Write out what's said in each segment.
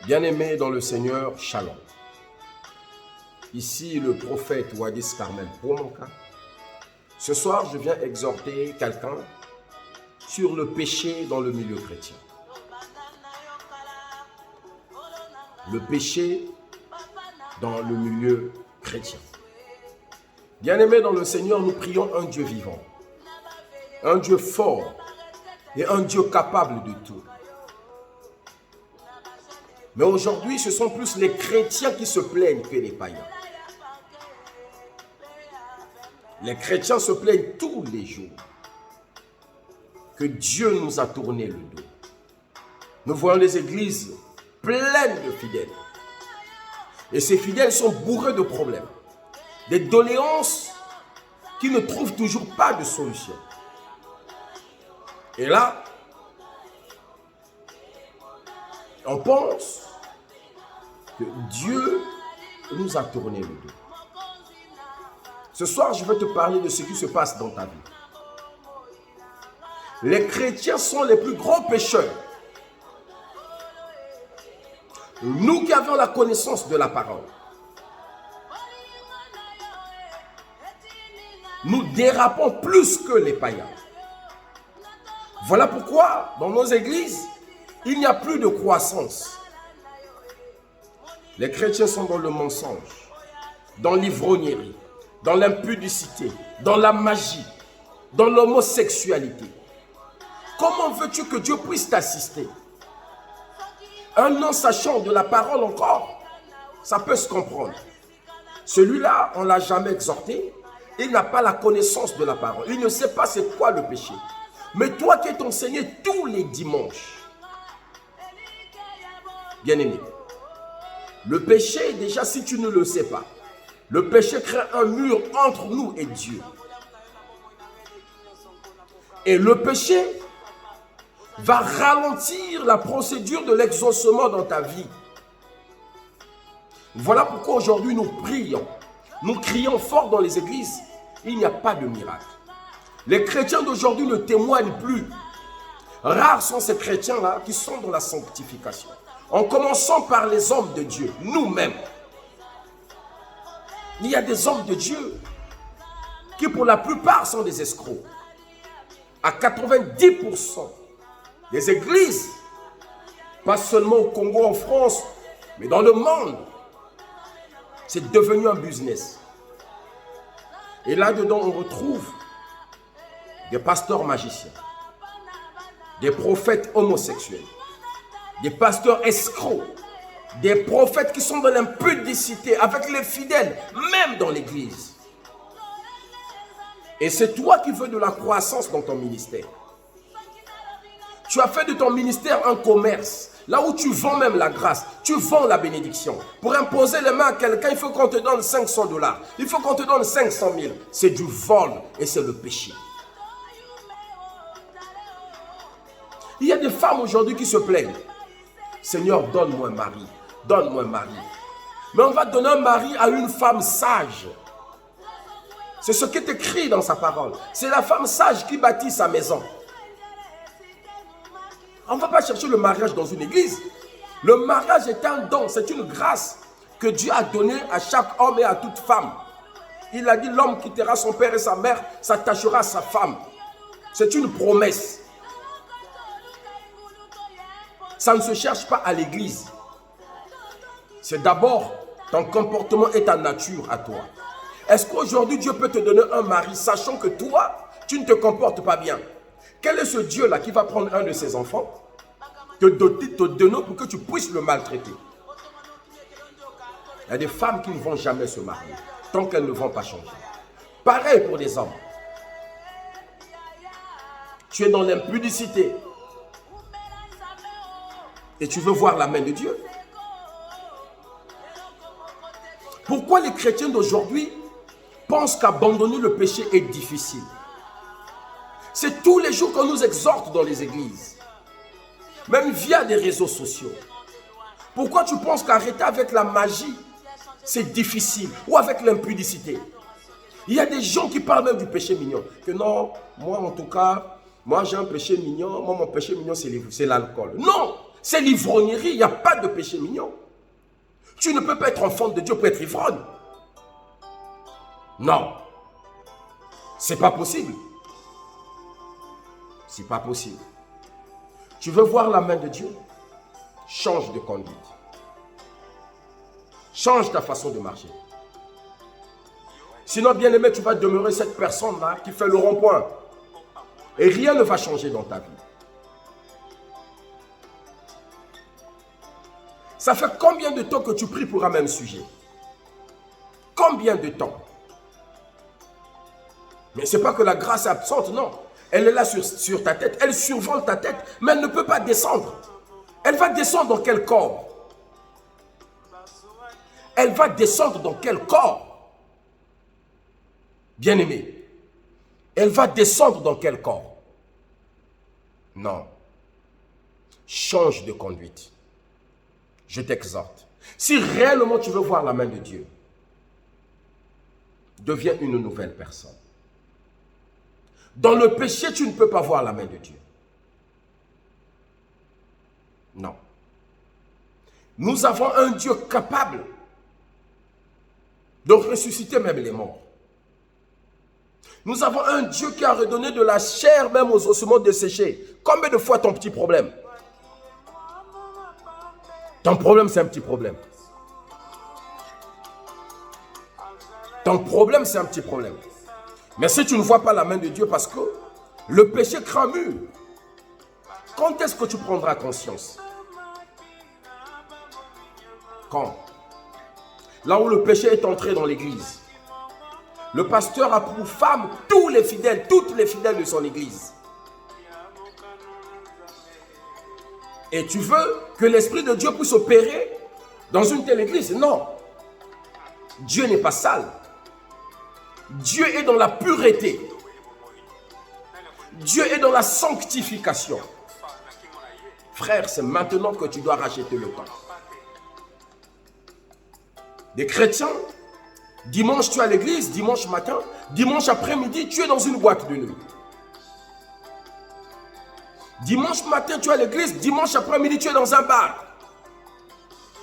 Bien-aimés dans le Seigneur, Shalom. Ici le prophète Wadis Carmel Promonka. Ce soir, je viens exhorter quelqu'un sur le péché dans le milieu chrétien. Le péché dans le milieu chrétien. Bien-aimés dans le Seigneur, nous prions un Dieu vivant, un Dieu fort et un Dieu capable de tout. Mais aujourd'hui, ce sont plus les chrétiens qui se plaignent que les païens. Les chrétiens se plaignent tous les jours que Dieu nous a tourné le dos. Nous voyons les églises pleines de fidèles. Et ces fidèles sont bourrés de problèmes, des doléances qui ne trouvent toujours pas de solution. Et là, on pense que Dieu nous a tourné le dos. Ce soir, je vais te parler de ce qui se passe dans ta vie. Les chrétiens sont les plus grands pécheurs. Nous qui avons la connaissance de la parole, nous dérapons plus que les païens. Voilà pourquoi, dans nos églises, il n'y a plus de croissance. Les chrétiens sont dans le mensonge, dans l'ivrognerie, dans l'impudicité, dans la magie, dans l'homosexualité. Comment veux-tu que Dieu puisse t'assister? Un non-sachant de la parole encore, ça peut se comprendre. Celui-là, on ne l'a jamais exhorté. Il n'a pas la connaissance de la parole. Il ne sait pas c'est quoi le péché. Mais toi qui es enseigné tous les dimanches, bien-aimé, le péché, déjà, si tu ne le sais pas, le péché crée un mur entre nous et Dieu. Et le péché va ralentir la procédure de l'exaucement dans ta vie. Voilà pourquoi aujourd'hui nous prions. Nous crions fort dans les églises. Il n'y a pas de miracle. Les chrétiens d'aujourd'hui ne témoignent plus. Rares sont ces chrétiens-là qui sont dans la sanctification. En commençant par les hommes de Dieu, nous-mêmes. Il y a des hommes de Dieu qui pour la plupart sont des escrocs. À 90%, les églises, pas seulement au Congo, en France, mais dans le monde, c'est devenu un business. Et là-dedans, on retrouve des pasteurs magiciens, des prophètes homosexuels, des pasteurs escrocs, des prophètes qui sont dans l'impudicité avec les fidèles, même dans l'église. Et c'est toi qui veux de la croissance dans ton ministère. Tu as fait de ton ministère un commerce. Là où tu vends même la grâce, tu vends la bénédiction. Pour imposer les mains à quelqu'un, il faut qu'on te donne 500 $. Il faut qu'on te donne 500 000. C'est du vol et c'est le péché. Il y a des femmes aujourd'hui qui se plaignent. Seigneur, donne-moi un mari. Donne-moi un mari. Mais on va donner un mari à une femme sage. C'est ce qui est écrit dans sa parole. C'est la femme sage qui bâtit sa maison. On ne va pas chercher le mariage dans une église. Le mariage est un don, c'est une grâce que Dieu a donnée à chaque homme et à toute femme. Il a dit, l'homme quittera son père et sa mère, s'attachera à sa femme. C'est une promesse. Ça ne se cherche pas à l'église. C'est d'abord ton comportement et ta nature à toi. Est-ce qu'aujourd'hui Dieu peut te donner un mari sachant que toi, tu ne te comportes pas bien? Quel est ce Dieu-là qui va prendre un de ses enfants, te donner pour que tu puisses le maltraiter? Il y a des femmes qui ne vont jamais se marier tant qu'elles ne vont pas changer. Pareil pour les hommes. Tu es dans l'impudicité et tu veux voir la main de Dieu. Pourquoi les chrétiens d'aujourd'hui pensent qu'abandonner le péché est difficile? C'est tous les jours qu'on nous exhorte dans les églises, même via des réseaux sociaux. Pourquoi tu penses qu'arrêter avec la magie, c'est difficile, ou avec l'impudicité? Il y a des gens qui parlent même du péché mignon. Que non, moi en tout cas, moi j'ai un péché mignon, moi mon péché mignon c'est l'alcool. Non! C'est l'ivrognerie, il n'y a pas de péché mignon. Tu ne peux pas être enfant de Dieu pour être ivrogne. Non. C'est pas possible. C'est pas possible. Tu veux voir la main de Dieu? Change de conduite. Change ta façon de marcher. Sinon, bien aimé, tu vas demeurer cette personne-là qui fait le rond-point. Et rien ne va changer dans ta vie. Ça fait combien de temps que tu pries pour un même sujet? Combien de temps? Mais ce n'est pas que la grâce est absente, non. Elle est là sur ta tête, elle survole ta tête, mais elle ne peut pas descendre. Elle va descendre dans quel corps? Elle va descendre dans quel corps? Bien-aimé, elle va descendre dans quel corps? Non. Change de conduite. Je t'exhorte. Si réellement tu veux voir la main de Dieu, deviens une nouvelle personne. Dans le péché, tu ne peux pas voir la main de Dieu. Non. Nous avons un Dieu capable de ressusciter même les morts. Nous avons un Dieu qui a redonné de la chair même aux ossements desséchés. Combien de fois ton petit problème? Ton problème, c'est un petit problème. Ton problème, c'est un petit problème. Mais si tu ne vois pas la main de Dieu parce que le péché cramure, quand est-ce que tu prendras conscience? Quand? Là où le péché est entré dans l'église. Le pasteur a pour femme tous les fidèles, toutes les fidèles de son église. Et tu veux que l'Esprit de Dieu puisse opérer dans une telle église? Non. Dieu n'est pas sale. Dieu est dans la pureté. Dieu est dans la sanctification. Frère, c'est maintenant que tu dois racheter le temps. Des chrétiens, dimanche tu es à l'église, dimanche matin, dimanche après-midi tu es dans une boîte de nuit. Dimanche matin tu es à l'église, dimanche après-midi tu es dans un bar.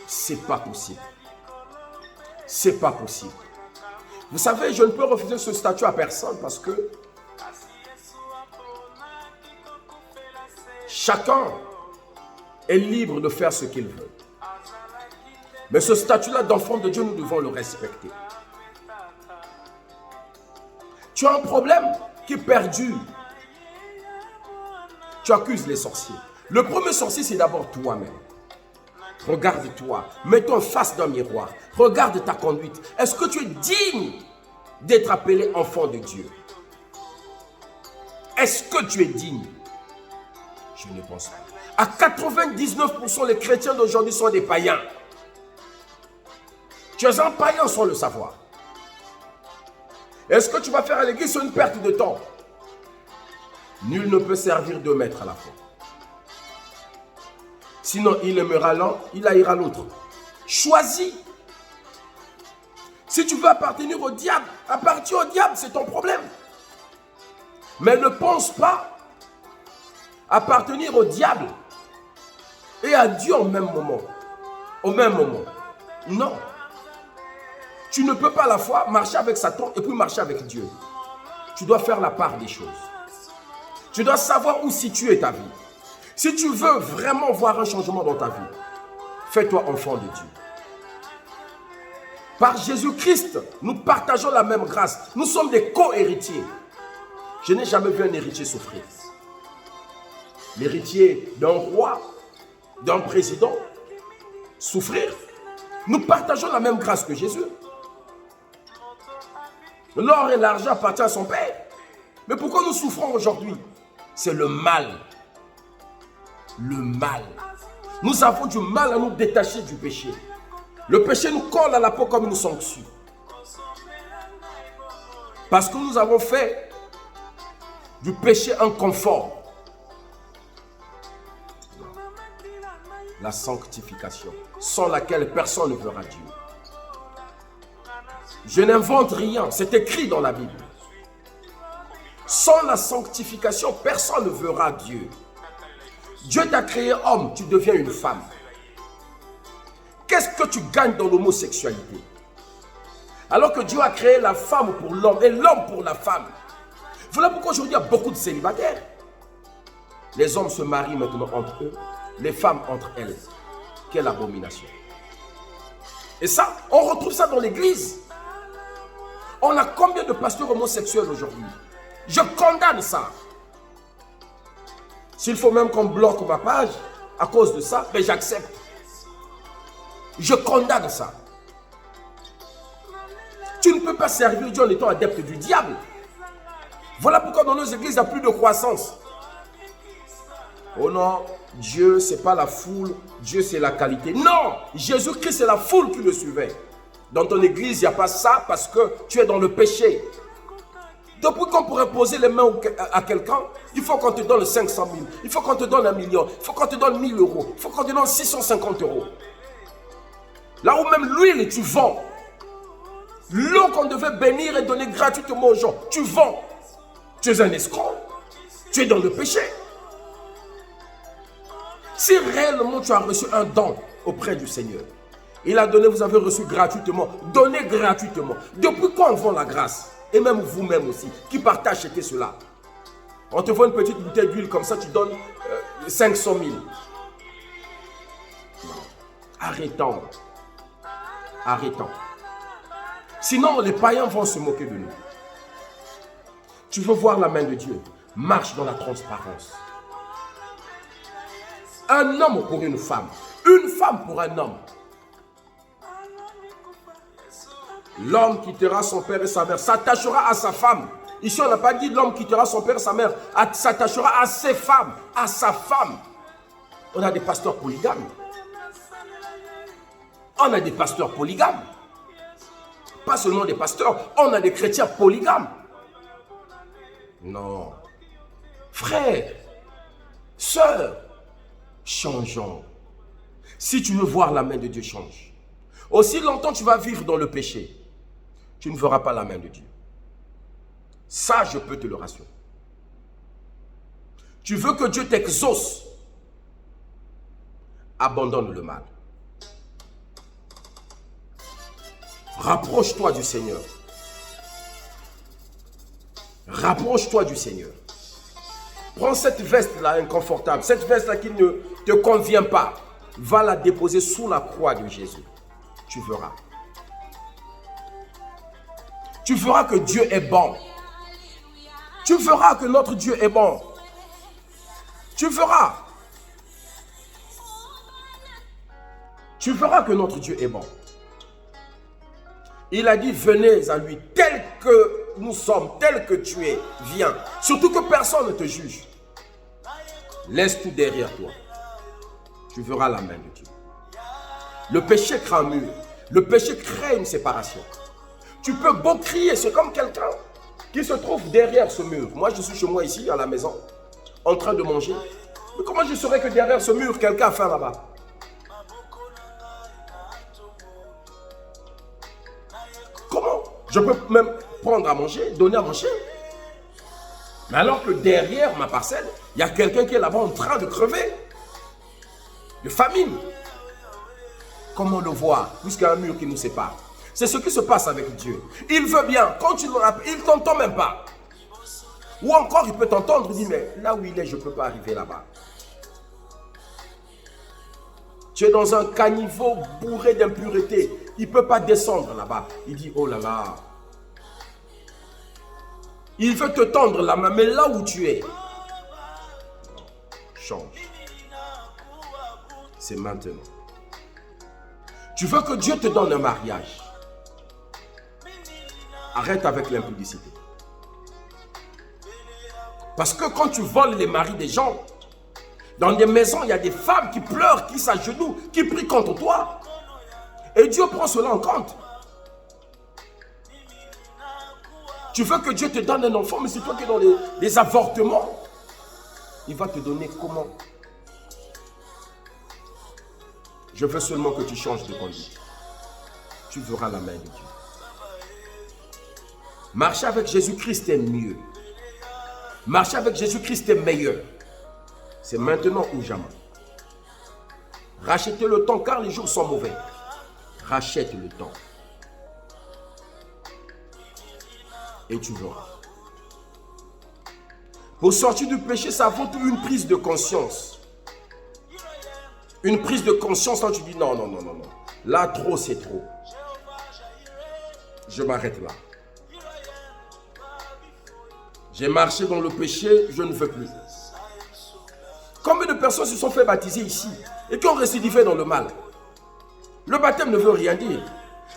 C'est pas possible. C'est pas possible. Vous savez, je ne peux refuser ce statut à personne parce que chacun est libre de faire ce qu'il veut. Mais ce statut-là d'enfant de Dieu, nous devons le respecter. Tu as un problème qui perdure. Tu accuses les sorciers. Le premier sorcier, c'est d'abord toi-même. Regarde-toi, mets-toi en face d'un miroir. Regarde ta conduite. Est-ce que tu es digne d'être appelé enfant de Dieu? Est-ce que tu es digne? Je ne pense pas. À 99%, les chrétiens d'aujourd'hui sont des païens. Tu es un païen sans le savoir. Est-ce que tu vas faire à l'église sur une perte de temps? Nul ne peut servir deux maîtres à la fois. Sinon, il aimera l'un, il haïra l'autre. Choisis. Si tu veux appartenir au diable, appartiens au diable, c'est ton problème. Mais ne pense pas appartenir au diable et à Dieu au même moment. Au même moment. Non. Tu ne peux pas à la fois marcher avec Satan et puis marcher avec Dieu. Tu dois faire la part des choses. Tu dois savoir où situer ta vie. Si tu veux vraiment voir un changement dans ta vie, fais-toi enfant de Dieu. Par Jésus-Christ, nous partageons la même grâce. Nous sommes des co-héritiers. Je n'ai jamais vu un héritier souffrir. L'héritier d'un roi, d'un président, souffrir. Nous partageons la même grâce que Jésus. L'or et l'argent appartiennent à son Père. Mais pourquoi nous souffrons aujourd'hui? C'est le mal. Le mal. Nous avons du mal à nous détacher du péché. Le péché nous colle à la peau comme une sanctuaire. Parce que nous avons fait du péché un confort. La sanctification, sans laquelle personne ne verra Dieu. Je n'invente rien, c'est écrit dans la Bible. Sans la sanctification, personne ne verra Dieu. Dieu t'a créé homme, tu deviens une femme. Qu'est-ce que tu gagnes dans l'homosexualité? Alors que Dieu a créé la femme pour l'homme et l'homme pour la femme. Voilà pourquoi aujourd'hui il y a beaucoup de célibataires. Les hommes se marient maintenant entre eux, les femmes entre elles. Quelle abomination. Et ça, on retrouve ça dans l'église. On a combien de pasteurs homosexuels aujourd'hui? Je condamne ça. S'il faut même qu'on bloque ma page à cause de ça, ben j'accepte. Je condamne ça. Tu ne peux pas servir Dieu en étant adepte du diable. Voilà pourquoi dans nos églises, il n'y a plus de croissance. Oh non, Dieu, ce n'est pas la foule, Dieu, c'est la qualité. Non, Jésus-Christ, c'est la foule qui le suivait. Dans ton église, il n'y a pas ça parce que tu es dans le péché. Depuis qu'on pourrait poser les mains à quelqu'un, il faut qu'on te donne 500 000, il faut qu'on te donne 1 million, il faut qu'on te donne 1000 euros, il faut qu'on te donne 650 euros. Là où même l'huile, tu vends. L'eau qu'on devait bénir et donner gratuitement aux gens, tu vends. Tu es un escroc. Tu es dans le péché. Si réellement tu as reçu un don auprès du Seigneur, il a donné, vous avez reçu gratuitement, donné gratuitement. Depuis quand on vend la grâce? Et même vous-même aussi, qui partez acheter cela. On te vend une petite bouteille d'huile comme ça, tu donnes 500 000. Arrêtons. Arrêtons. Sinon, les païens vont se moquer de nous. Tu veux voir la main de Dieu? Marche dans la transparence. Un homme pour une femme pour un homme. L'homme quittera son père et sa mère, s'attachera à sa femme. Ici, on n'a pas dit l'homme quittera son père et sa mère, s'attachera à ses femmes, à sa femme. On a des pasteurs polygames. On a des pasteurs polygames. Pas seulement des pasteurs, on a des chrétiens polygames. Non. Frères, sœurs, changeons. Si tu veux voir la main de Dieu, change. Aussi longtemps tu vas vivre dans le péché, tu ne verras pas la main de Dieu. Ça, je peux te le rassurer. Tu veux que Dieu t'exauce, abandonne le mal. Rapproche-toi du Seigneur. Rapproche-toi du Seigneur. Prends cette veste-là inconfortable, cette veste-là qui ne te convient pas. Va la déposer sous la croix de Jésus. Tu verras. Tu verras que Dieu est bon. Tu verras que notre Dieu est bon. Tu verras. Tu verras que notre Dieu est bon. Il a dit, venez à lui tel que nous sommes, tel que tu es. Viens. Surtout que personne ne te juge. Laisse tout derrière toi. Tu verras la main de Dieu. Le péché crée un mur. Le péché crée une séparation. Tu peux beau crier, c'est comme quelqu'un qui se trouve derrière ce mur. Moi, je suis chez moi ici, à la maison, en train de manger. Mais comment je saurais que derrière ce mur, quelqu'un a faim là-bas? Comment? Je peux même prendre à manger, donner à manger. Mais alors que derrière ma parcelle, il y a quelqu'un qui est là-bas en train de crever. De famine. Comment le voir? Puisqu'il y a un mur qui nous sépare. C'est ce qui se passe avec Dieu. Il veut bien. Quand tu il ne t'entend même pas. Ou encore, il peut t'entendre. Il dit, mais là où il est, je ne peux pas arriver là-bas. Tu es dans un caniveau bourré d'impureté. Il ne peut pas descendre là-bas. Il dit, oh là là. Il veut te tendre la main, mais là où tu es, change. C'est maintenant. Tu veux que Dieu te donne un mariage. Arrête avec l'impudicité. Parce que quand tu voles les maris des gens, dans des maisons, il y a des femmes qui pleurent, qui s'agenouillent, qui prient contre toi. Et Dieu prend cela en compte. Tu veux que Dieu te donne un enfant, mais c'est toi qui es dans les avortements. Il va te donner comment? Je veux seulement que tu changes de conduite. Tu verras la main de Dieu. Marcher avec Jésus-Christ est mieux. Marcher avec Jésus-Christ est meilleur. C'est maintenant ou jamais. Rachetez le temps car les jours sont mauvais. Rachète le temps. Et tu verras. Pour sortir du péché, ça vaut une prise de conscience. Une prise de conscience quand tu dis non, non, non, non, non. Là, trop, c'est trop. Je m'arrête là. J'ai marché dans le péché, je ne veux plus. Combien de personnes se sont fait baptiser ici et qui ont récidivé dans le mal? Le baptême ne veut rien dire.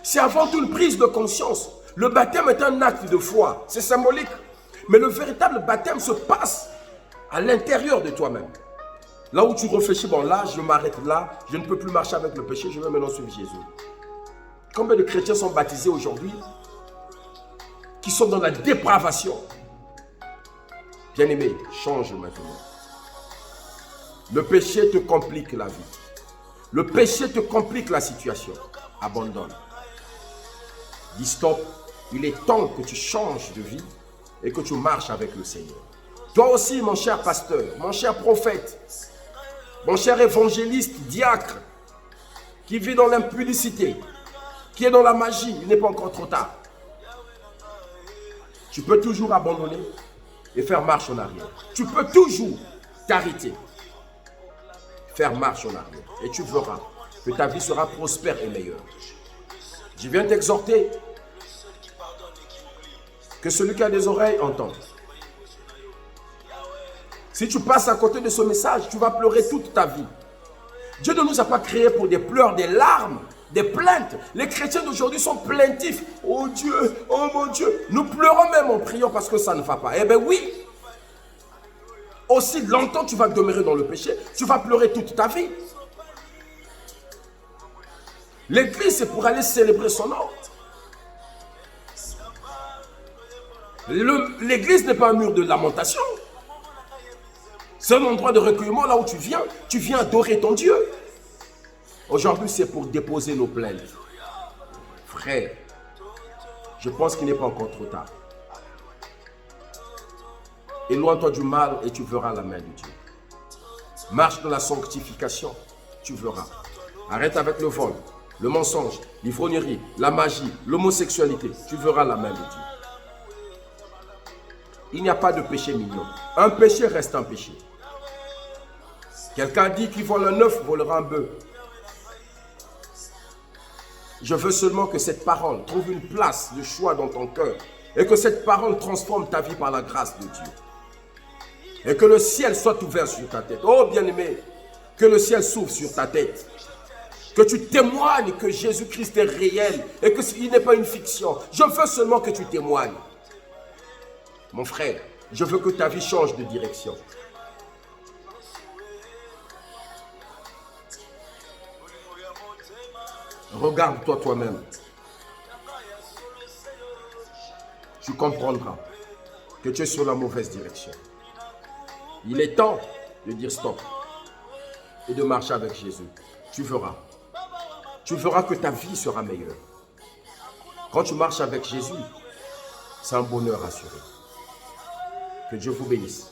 C'est avant tout une prise de conscience. Le baptême est un acte de foi. C'est symbolique. Mais le véritable baptême se passe à l'intérieur de toi-même. Là où tu réfléchis, bon là, je m'arrête là, je ne peux plus marcher avec le péché, je vais maintenant suivre Jésus. Combien de chrétiens sont baptisés aujourd'hui qui sont dans la dépravation? Bien-aimé, change maintenant. Le péché te complique la vie. Le péché te complique la situation. Abandonne. Dis stop. Il est temps que tu changes de vie et que tu marches avec le Seigneur. Toi aussi, mon cher pasteur, mon cher prophète, mon cher évangéliste, diacre, qui vit dans l'impudicité, qui est dans la magie, il n'est pas encore trop tard. Tu peux toujours abandonner et faire marche en arrière. Tu peux toujours t'arrêter, faire marche en arrière. Et tu verras que ta vie sera prospère et meilleure. Je viens t'exhorter que celui qui a des oreilles entende. Si tu passes à côté de ce message, tu vas pleurer toute ta vie. Dieu ne nous a pas créés pour des pleurs, des larmes, des plaintes. Les chrétiens d'aujourd'hui sont plaintifs. Oh Dieu, oh mon Dieu. Nous pleurons même en priant parce que ça ne va pas. Eh bien oui. Aussi longtemps tu vas demeurer dans le péché, tu vas pleurer toute ta vie. L'église, c'est pour aller célébrer son nom. L'église n'est pas un mur de lamentation. C'est un endroit de recueillement là où tu viens adorer ton Dieu. Aujourd'hui, c'est pour déposer nos plaintes. Frère, je pense qu'il n'est pas encore trop tard. Éloigne-toi du mal et tu verras la main de Dieu. Marche dans la sanctification, tu verras. Arrête avec le vol, le mensonge, l'ivrognerie, la magie, l'homosexualité. Tu verras la main de Dieu. Il n'y a pas de péché mignon. Un péché reste un péché. Quelqu'un dit qu'il vole un œuf, volera un bœuf. Je veux seulement que cette parole trouve une place de choix dans ton cœur et que cette parole transforme ta vie par la grâce de Dieu. Et que le ciel soit ouvert sur ta tête. Oh bien-aimé, que le ciel s'ouvre sur ta tête. Que tu témoignes que Jésus-Christ est réel et qu'il n'est pas une fiction. Je veux seulement que tu témoignes. Mon frère, je veux que ta vie change de direction. Regarde-toi toi-même. Tu comprendras que tu es sur la mauvaise direction. Il est temps de dire stop et de marcher avec Jésus. Tu verras. Tu verras que ta vie sera meilleure. Quand tu marches avec Jésus, c'est un bonheur assuré. Que Dieu vous bénisse.